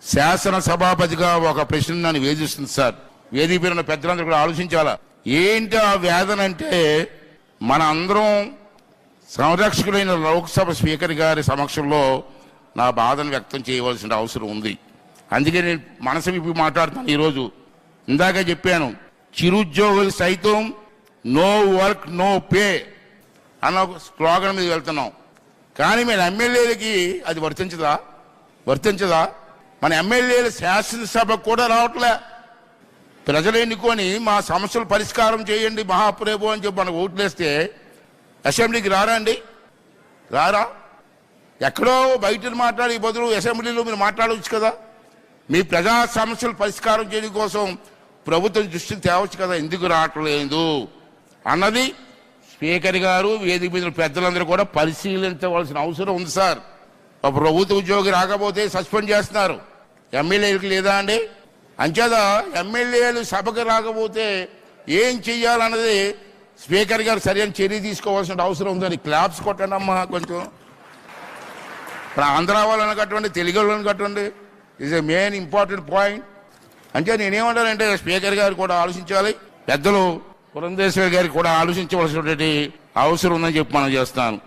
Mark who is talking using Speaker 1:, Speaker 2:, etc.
Speaker 1: శాసనసభాపతిగా ఒక ప్రశ్న నన్ను వేధిస్తుంది సార్. వేదిక మీద ఉన్న పెద్దలందరూ కూడా ఆలోచించాలా. ఏంటి ఆ వేదన అంటే, మన అందరం సంరక్షకులైన లోక్సభ స్పీకర్ గారి సమక్షంలో నా బాధను వ్యక్తం చేయవలసిన అవసరం ఉంది. అందుకే నేను మనసు విప్పి మాట్లాడుతాను ఈరోజు. ఇందాక చెప్పాను, చిరుద్యోగులు సైతం నో వర్క్ నో పే అన్న స్లోగన్ మీద వెళ్తున్నాం. కానీ మన ఎమ్మెల్యేలకి అది వర్తించదా? మన ఎమ్మెల్యేలు శాసనసభకు కూడా రావట్లే. ప్రజలు ఎన్నుకొని మా సమస్యలు పరిష్కారం చేయండి మహాప్రభు అని చెప్పి మనకు ఓట్లేస్తే అసెంబ్లీకి రారా అండి? రారా? ఎక్కడో బయట మాట్లాడే బదులు అసెంబ్లీలో మీరు మాట్లాడవచ్చు కదా. మీ ప్రజా సమస్యలు పరిష్కారం చేయడం కోసం ప్రభుత్వం దృష్టికి తేవచ్చు కదా. ఎందుకు రావట్లేదు అన్నది స్పీకర్ గారు, వేదిక మీద పెద్దలందరూ కూడా పరిశీలించవలసిన అవసరం ఉంది సార్. ఒక ప్రభుత్వ ఉద్యోగి రాకపోతే సస్పెండ్ చేస్తున్నారు, ఎమ్మెల్యేలకు లేదా అండి? అంచేత ఎమ్మెల్యేలు సభకు రాకపోతే ఏం చెయ్యాలన్నది స్పీకర్ గారు సరైన చర్య తీసుకోవాల్సిన అవసరం ఉందని. క్లాప్స్ కొట్టండి అమ్మా కొంచెం. ఆంధ్ర వాళ్ళని కట్టండి, తెలుగు వాళ్ళని కట్టండి. Is a main important point. అంటే నేనేమంటానంటే స్పీకర్ గారు కూడా ఆలోచించాలి, పెద్దలు పురంధేశ్వరి గారికి కూడా ఆలోచించవలసినటువంటి అవసరం ఉందని చెప్పి మనం చేస్తాను.